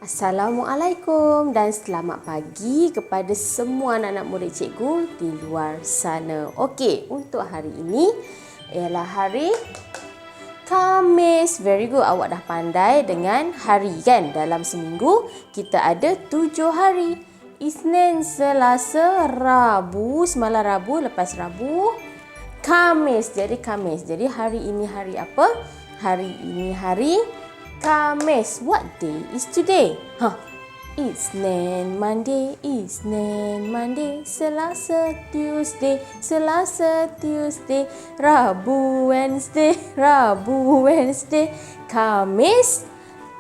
Assalamualaikum dan selamat pagi kepada semua anak-anak murid cikgu di luar sana. Okey, untuk hari ini ialah hari Khamis. Very good, awak dah pandai dengan hari kan? Dalam seminggu kita ada 7 hari. Isnin, Selasa, Rabu, semalam Rabu, lepas Rabu, Khamis. Jadi Khamis. Jadi hari ini hari apa? Hari ini hari Khamis. What day is today? Isnin, Monday, Isnin, Monday, Selasa, Tuesday, Selasa, Tuesday, Rabu, Wednesday, Rabu, Wednesday, Khamis,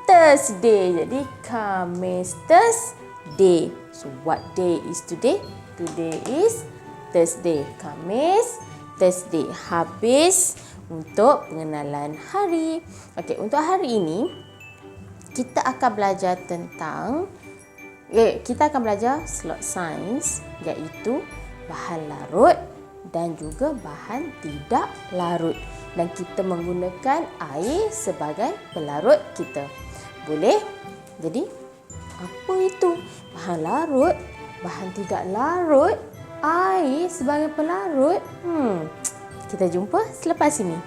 Thursday. Jadi Khamis, Thursday. So what day is today? Today is Thursday. Khamis, Thursday. Habis untuk pengenalan hari. Okey, untuk hari ini kita akan belajar tentang kita akan belajar slot sains, iaitu bahan larut dan juga bahan tidak larut, dan kita menggunakan air sebagai pelarut kita. Boleh? Jadi apa itu bahan larut, bahan tidak larut, air sebagai pelarut? Kita jumpa selepas ini.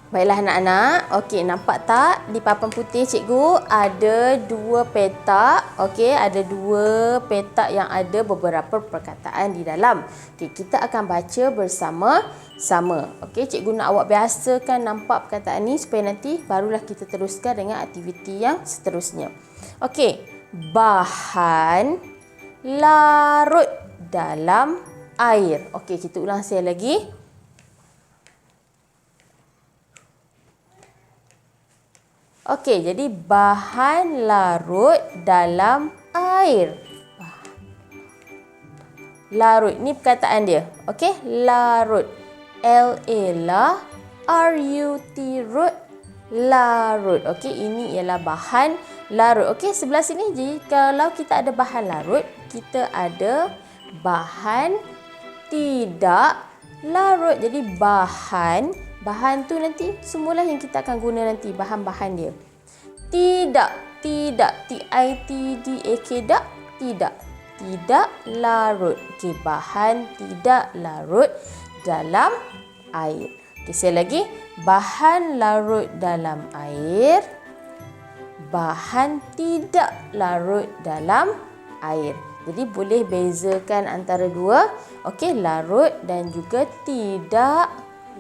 Baiklah anak-anak. Okey, nampak tak di papan putih cikgu ada 2 petak. Okey, ada 2 petak yang ada beberapa perkataan di dalam. Okey, kita akan baca bersama-sama. Okey, cikgu nak awak biasakan nampak perkataan ni supaya nanti barulah kita teruskan dengan aktiviti yang seterusnya. Okey, bahan larut dalam air. Okey, kita ulang sekali lagi. Okey, jadi bahan larut dalam air. Larut, ni perkataan dia. Okey, larut. L-A-R-U-T, rut, larut. Okey, ini ialah bahan larut. Okey, sebelah sini jadi kalau kita ada bahan larut, kita ada bahan tidak larut. Jadi bahan tu nanti semualah yang kita akan guna nanti, bahan-bahan dia. Tidak, T-I-T-D-A-K, tidak larut. Okey, bahan tidak larut dalam air. Okey, sekali lagi, bahan larut dalam air, bahan tidak larut dalam air. Jadi boleh bezakan antara dua. Okey, larut dan juga tidak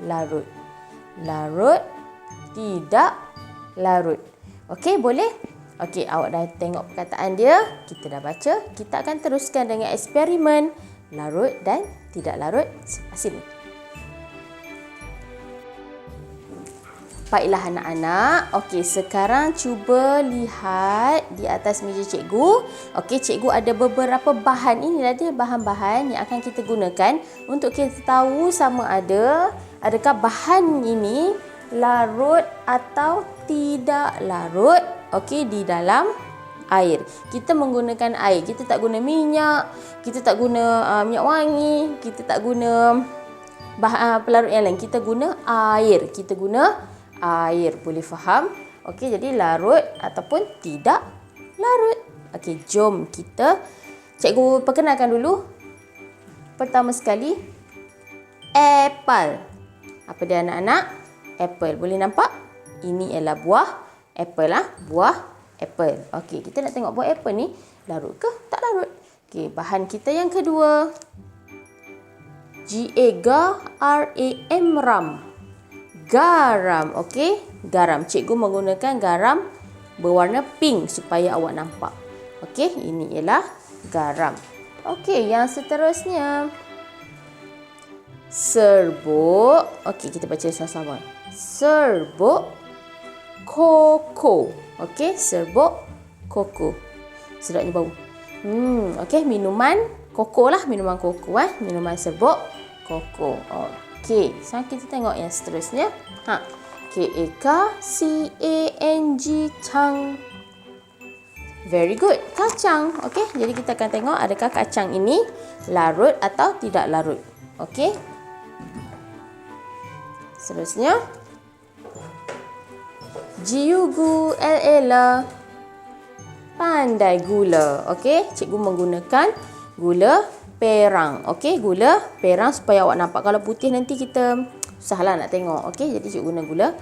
larut. Larut, tidak larut. Okey, boleh? Okey, awak dah tengok perkataan dia, kita dah baca. Kita akan teruskan dengan eksperimen larut dan tidak larut selepas ini. Baiklah anak-anak. Okey, sekarang cuba lihat di atas meja cikgu. Okey, cikgu ada beberapa bahan. Inilah dia bahan-bahan yang akan kita gunakan untuk kita tahu sama adakah bahan ini larut atau tidak larut. Okey, di dalam air. Kita menggunakan air. Kita tak guna minyak, kita tak guna minyak wangi, kita tak guna pelarut yang lain. Kita guna air. Boleh faham? Okey, jadi larut ataupun tidak larut. Okey, jom cikgu perkenalkan dulu. Pertama sekali, apple. Apa dia anak-anak? Apple. Boleh nampak? Ini ialah buah apple buah apple. Okey, kita nak tengok buah apple ni larut ke tak larut. Okey, bahan kita yang kedua, G-A-R-A-M, ram. Garam. Okey, garam. Cikgu menggunakan garam berwarna pink supaya awak nampak. Okey, ini ialah garam. Okey, yang seterusnya, serbuk. Okey, kita baca sama-sama. Serbuk koko. Okey, serbuk koko. Sedapnya bau. Okey, minuman koko lah, minuman koko minuman serbuk koko. Okey, sekarang kita tengok yang seterusnya. K-A-C-A-N-G, cang. Very good, kacang. Okey, jadi kita akan tengok adakah kacang ini larut atau tidak larut. Okey. Seterusnya, Jiugu ela. Pandai gula. Okey, cikgu menggunakan gula perang. Okey, gula perang supaya awak nampak. Kalau putih nanti kita susahlah nak tengok. Okey, jadi cikgu guna gula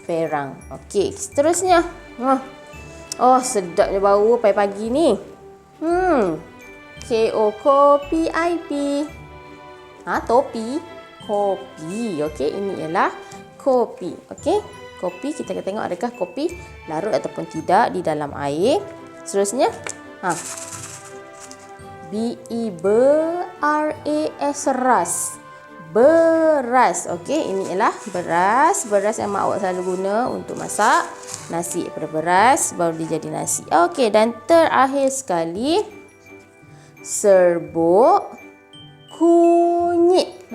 perang. Okey, seterusnya. Oh, sedapnya bau pagi-pagi ni. KOPIP. Topi. Kopi. Okey, ini ialah kopi. Okey, kopi kita akan tengok adakah kopi larut ataupun tidak di dalam air. Seterusnya, BERAS, ras. Beras. Okey, ini ialah beras. Beras yang mak awak selalu guna untuk masak nasi. Daripada beras baru dia jadi nasi. Okey, dan terakhir sekali, serbuk kunyit.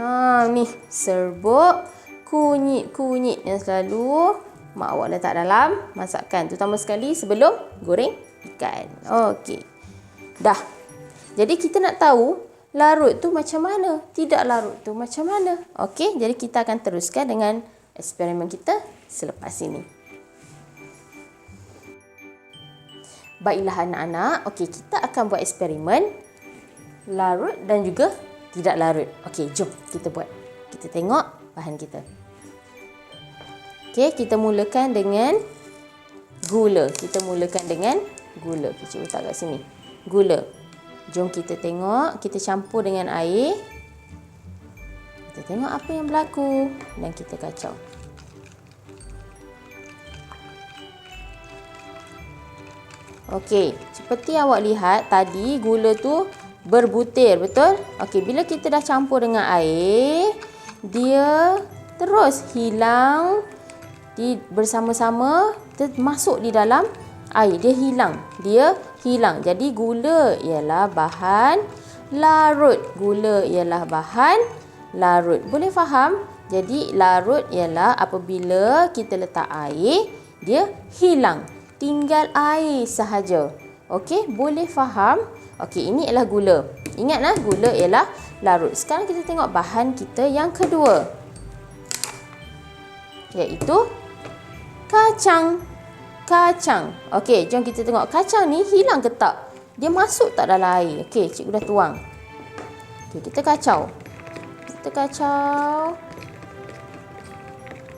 Ni serbuk kunyit yang selalu mak awak letak dalam masakan, terutama sekali sebelum goreng ikan. Okey. Dah. Jadi kita nak tahu larut tu macam mana, tidak larut tu macam mana. Okey, jadi kita akan teruskan dengan eksperimen kita selepas ini. Baiklah anak-anak, okey, kita akan buat eksperimen larut dan juga tidak larut. Okey, jom kita buat. Kita tengok bahan kita. Okey, kita mulakan dengan gula. Kita mulakan dengan gula. Cikgu letak kat sini. Gula. Jom kita tengok. Kita campur dengan air. Kita tengok apa yang berlaku. Dan kita kacau. Okey, seperti awak lihat tadi gula tu berbutir, betul? Okey, bila kita dah campur dengan air, dia terus hilang bersama-sama, masuk di dalam air. Dia hilang. Jadi gula ialah bahan larut. Gula ialah bahan larut. Boleh faham? Jadi larut ialah apabila kita letak air, dia hilang. Tinggal air sahaja. Okey, boleh faham? Okey, ini ialah gula. Ingatlah, gula ialah larut. Sekarang kita tengok bahan kita yang kedua, iaitu kacang. Okey, jom kita tengok kacang ni hilang ke tak? Dia masuk tak dalam air? Okey, cikgu dah tuang. Okey, kita kacau.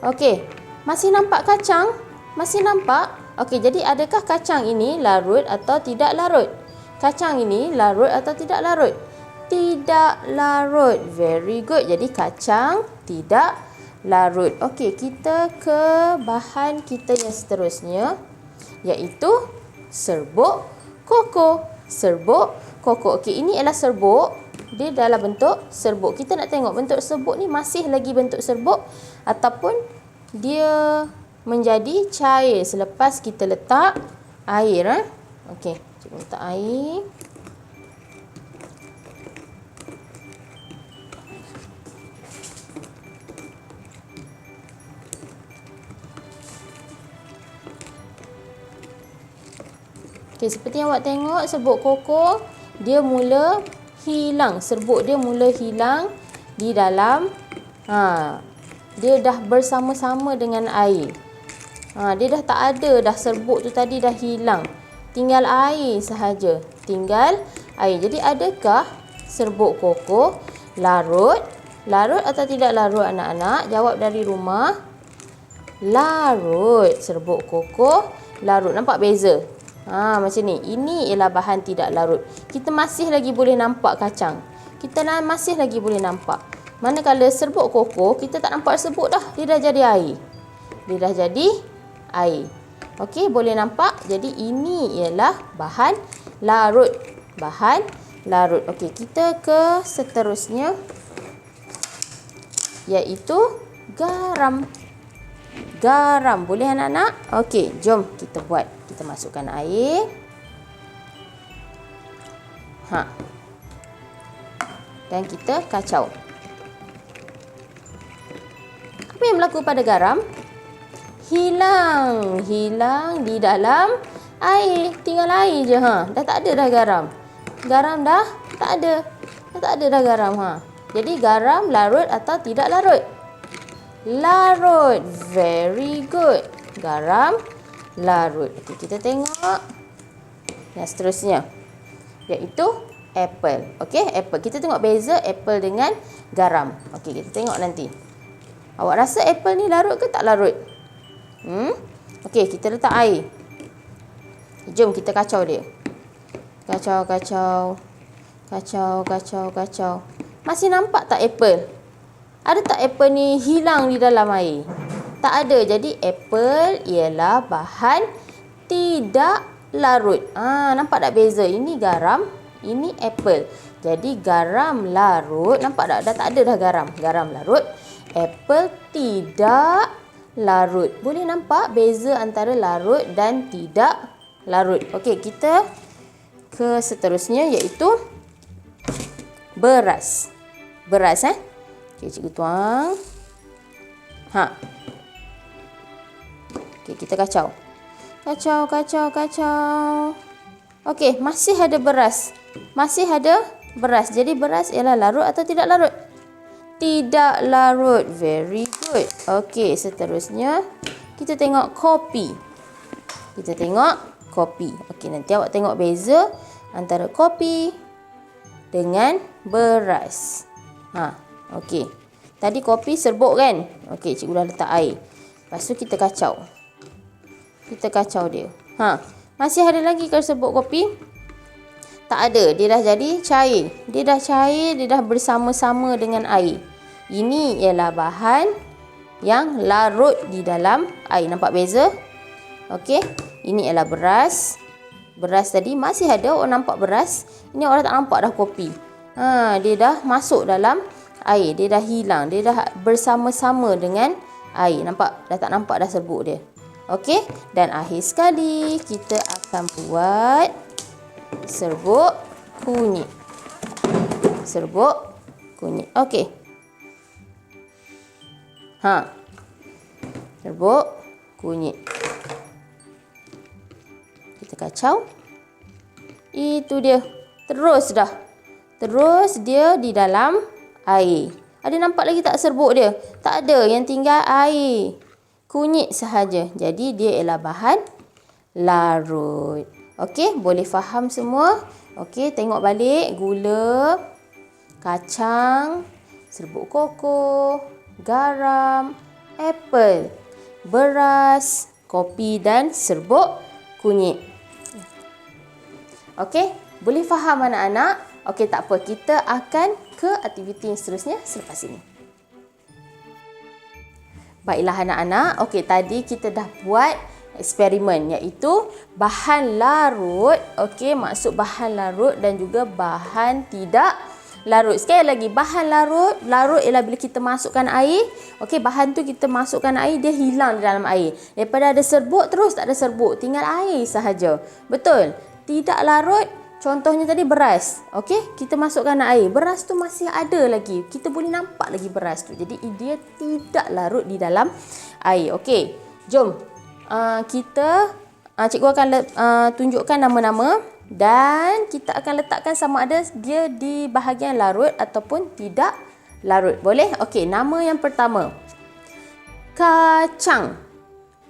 Okey, masih nampak kacang? Masih nampak? Okey, jadi adakah kacang ini larut atau tidak larut? Kacang ini larut atau tidak larut? Tidak larut. Very good. Jadi kacang tidak larut. Okey, kita ke bahan kita yang seterusnya, iaitu serbuk koko. Serbuk koko. Okey, ini ialah serbuk. Dia dalam bentuk serbuk. Kita nak tengok bentuk serbuk ni masih lagi bentuk serbuk ataupun dia menjadi cair selepas kita letak air. Okey, cikgu letak air. Okey, seperti yang awak tengok, serbuk koko dia mula hilang. Serbuk dia mula hilang di dalam, dia dah bersama-sama dengan air. Dia dah tak ada dah, serbuk tu tadi dah hilang. Tinggal air sahaja. Tinggal air. Jadi adakah serbuk koko larut? Larut atau tidak larut anak-anak? Jawab dari rumah. Larut. Serbuk koko larut. Nampak beza? Macam ni. Ini ialah bahan tidak larut. Kita masih lagi boleh nampak kacang. Kita masih lagi boleh nampak. Manakala serbuk koko, kita tak nampak serbuk dah. Dia dah jadi air. Okey, boleh nampak? Jadi ini ialah bahan larut. Bahan larut. Okey, kita ke seterusnya, iaitu garam. Garam. Boleh anak-anak? Okey, jom kita buat. Kita masukkan air. Dan kita kacau. Apa yang berlaku pada garam? Hilang di dalam air. Tinggal air je. Dah tak ada dah garam. Garam dah tak ada. Dah tak ada dah garam. Jadi garam larut atau tidak larut? Larut. Very good. Garam larut. Okey, kita tengok yang seterusnya, iaitu apple. Okey, apple. Kita tengok beza apple dengan garam. Okey, kita tengok nanti. Awak rasa apple ni larut ke tak larut? Okey, kita letak air. Jom kita kacau dia. Kacau, kacau. Kacau, kacau, kacau. Masih nampak tak apple? Ada tak apple ni hilang di dalam air? Tak ada. Jadi apple ialah bahan tidak larut. Nampak tak beza? Ini garam, ini apple. Jadi garam larut. Nampak tak? Dah tak ada dah garam. Garam larut. Apple tidak larut. Boleh nampak beza antara larut dan tidak larut. Okey, kita ke seterusnya iaitu beras. Beras Okey, cikgu tuang. Okey, kita kacau. Kacau, kacau, kacau. Okey, masih ada beras. Masih ada beras. Jadi beras ialah larut atau tidak larut? Tidak larut. Very good. Okey, seterusnya kita tengok kopi. Kita tengok kopi. Okey, nanti awak tengok beza antara kopi dengan beras. Okey. Tadi kopi serbuk kan? Okey, cikgu dah letak air. Lepas tu kita kacau. Kita kacau dia. Masih ada lagi ke serbuk kopi? Tak ada. Dia dah jadi cair. Dia dah cair, dia dah bersama-sama dengan air. Ini ialah bahan yang larut di dalam air. Nampak beza? Okey. Ini ialah beras. Beras tadi masih ada. Orang nampak beras. Ini orang tak nampak dah kopi. Dia dah masuk dalam air. Dia dah hilang. Dia dah bersama-sama dengan air. Nampak? Dah tak nampak dah serbuk dia. Okey. Dan akhir sekali kita akan buat serbuk kunyit. Serbuk kunyit. Okey. Serbuk kunyit. Kita kacau. Itu dia. Terus dah. Terus dia di dalam air. Ada nampak lagi tak serbuk dia? Tak ada. Yang tinggal air. Kunyit sahaja. Jadi dia ialah bahan larut. Okey, boleh faham semua? Okey, tengok balik. Gula, kacang, serbuk koko, garam, apple, beras, kopi dan serbuk kunyit. Okey, boleh faham anak-anak? Okey, tak apa. Kita akan ke aktiviti yang seterusnya selepas ini. Baiklah anak-anak. Okey, tadi kita dah buat eksperimen iaitu bahan larut. Okey, maksud bahan larut dan juga bahan tidak larut. Sekali lagi, bahan larut. Larut ialah bila kita masukkan air. Okey, bahan tu kita masukkan air, dia hilang di dalam air. Daripada ada serbuk, terus tak ada serbuk. Tinggal air sahaja. Betul? Tidak larut. Contohnya tadi beras. Okey, kita masukkan air. Beras tu masih ada lagi. Kita boleh nampak lagi beras tu. Jadi dia tidak larut di dalam air. Okey, jom. Cikgu akan tunjukkan nama-nama dan kita akan letakkan sama ada dia di bahagian larut ataupun tidak larut. Boleh? Okey, nama yang pertama. Kacang.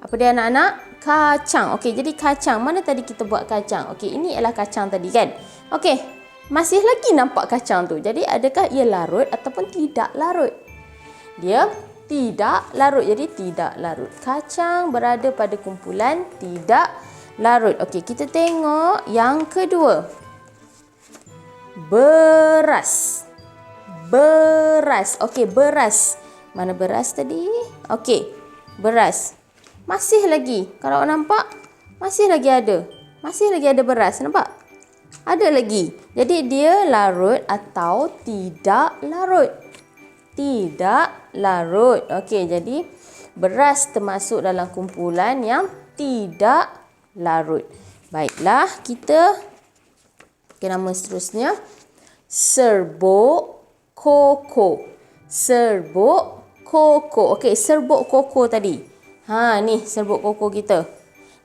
Apa dia anak-anak? Kacang. Okey, jadi kacang. Mana tadi kita buat kacang? Okey, ini ialah kacang tadi kan? Okey, masih lagi nampak kacang tu. Jadi adakah ia larut ataupun tidak larut? Dia tidak larut. Jadi tidak larut. Kacang berada pada kumpulan tidak larut. Okey, kita tengok yang kedua. Beras. Beras. Okey, beras. Mana beras tadi? Okey, beras. Masih lagi. Kalau awak nampak, masih lagi ada. Masih lagi ada beras. Nampak? Ada lagi. Jadi dia larut atau tidak larut? Tidak larut. Okey, jadi beras termasuk dalam kumpulan yang tidak larut. Baiklah, kita ke nama seterusnya. Serbuk koko. Serbuk koko. Okey, serbuk koko tadi. Ni serbuk koko kita.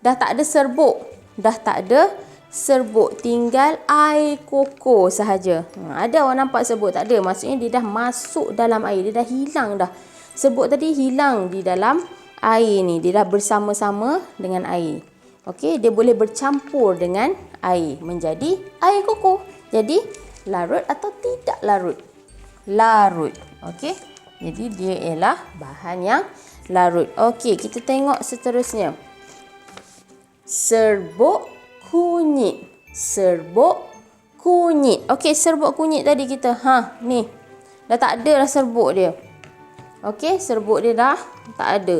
Dah tak ada serbuk. Dah tak ada serbuk. Tinggal air koko sahaja. Ada orang nampak serbuk? Tak ada. Maksudnya dia dah masuk dalam air. Dia dah hilang dah. Serbuk tadi hilang di dalam air ni. Dia dah bersama-sama dengan air. Okey, dia boleh bercampur dengan air menjadi air koko. Jadi, larut atau tidak larut? Larut. Okey, jadi dia ialah bahan yang larut. Okey, kita tengok seterusnya. Serbuk kunyit. Serbuk kunyit. Okey, serbuk kunyit tadi kita. Ni. Dah tak ada dah serbuk dia. Okey, serbuk dia dah tak ada.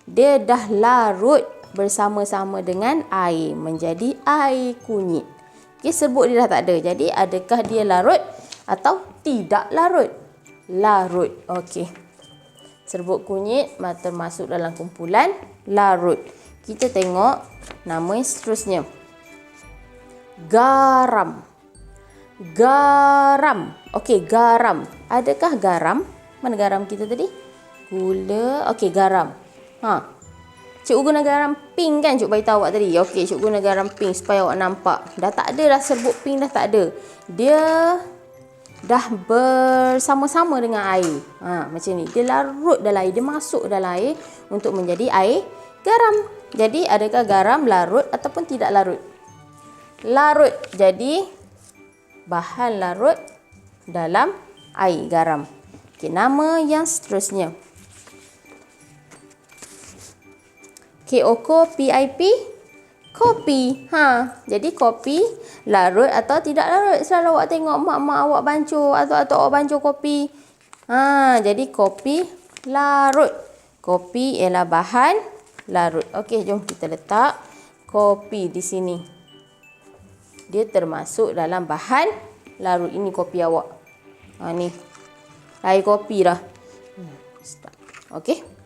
Dia dah larut bersama-sama dengan air menjadi air kunyit. Okey, serbuk dia dah tak ada. Jadi, adakah dia larut atau tidak larut? Larut. Okey. Serbuk kunyit termasuk dalam kumpulan larut. Kita tengok nama yang seterusnya. Garam. Garam. Okey, garam. Adakah garam? Mana garam kita tadi? Gula. Okey, garam. Cikgu guna garam pink kan cikgu beritahu awak tadi. Okey, cikgu guna garam pink supaya awak nampak. Dah tak ada dah serbuk pink, dah tak ada. Dia dah bersama-sama dengan air. Macam ni. Dia larut dalam air. Dia masuk dalam air untuk menjadi air garam. Jadi, adakah garam larut ataupun tidak larut? Larut. Jadi, bahan larut dalam air garam. Okey, nama yang seterusnya. KOKO-PIP, kopi. Jadi kopi larut atau tidak larut? Selalu awak tengok mak-mak awak bancuh atau awak bancuh kopi. Jadi kopi larut. Kopi ialah bahan larut. Okey, jom kita letak kopi di sini. Dia termasuk dalam bahan larut. Ini kopi awak. Ni. Air kopi dah. Okey.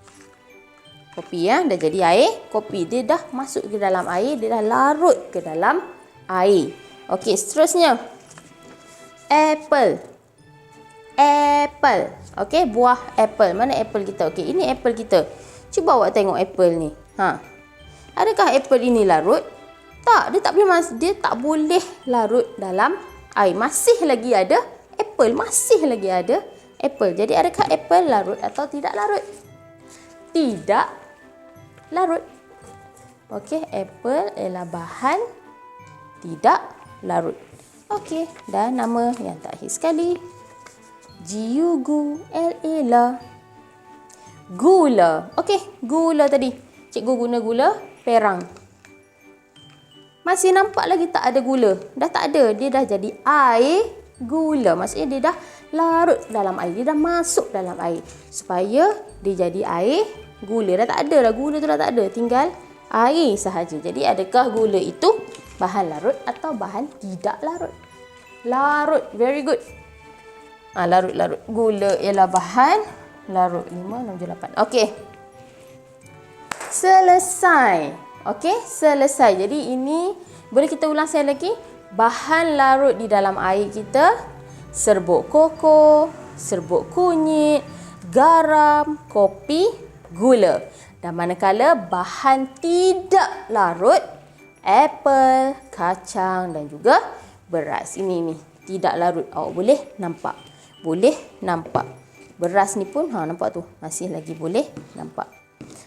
Kopi dah jadi air kopi. Dia dah masuk ke dalam air. Dia dah larut ke dalam air. Okey, seterusnya. Apple. Apple. Okey, buah apple. Mana apple kita? Okey, ini apple kita. Cuba awak tengok apple ni. Adakah apple ini larut? Tak, dia tak boleh larut dalam air. Masih lagi ada apple. Masih lagi ada apple. Jadi adakah apple larut atau tidak larut? Tidak larut. Okey, apple ialah bahan tidak larut. Okey, dan nama yang terakhir sekali. Gula. Gula. Okey, gula tadi. Cikgu guna gula perang. Masih nampak lagi tak ada gula? Dah tak ada. Dia dah jadi air gula. Maksudnya dia dah larut dalam air. Dia dah masuk dalam air. Supaya dia jadi air gula. Dah tak ada dah. Gula tu dah tak ada. Tinggal air sahaja. Jadi adakah gula itu bahan larut atau bahan tidak larut? Larut. Very good. Larut. Gula ialah bahan larut. 5, 6, 7, 8. Okey. Selesai. Okey, selesai. Jadi ini boleh kita ulang sekali lagi. Bahan larut di dalam air kita. Serbuk koko, serbuk kunyit, garam, kopi, gula. Dan manakala bahan tidak larut, apple, kacang dan juga beras. Ini tidak larut. Awak boleh nampak. Boleh nampak. Beras ni pun nampak tu. Masih lagi boleh nampak.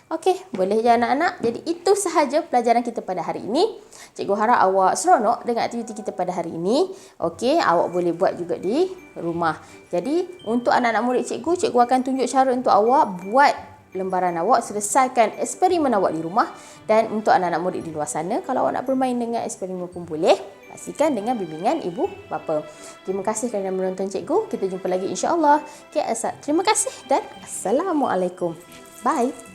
Okey, boleh je anak-anak. Jadi itu sahaja pelajaran kita pada hari ini. Cikgu harap awak seronok dengan aktiviti kita pada hari ini. Okey, awak boleh buat juga di rumah. Jadi untuk anak-anak murid cikgu akan tunjuk cara untuk awak buat lembaran awak, selesaikan eksperimen awak di rumah. Dan untuk anak-anak murid di luar sana, kalau awak nak bermain dengan eksperimen pun boleh. Pastikan dengan bimbingan ibu bapa. Terima kasih kerana menonton cikgu. Kita jumpa lagi insya-Allah. Terima kasih dan Assalamualaikum. Bye.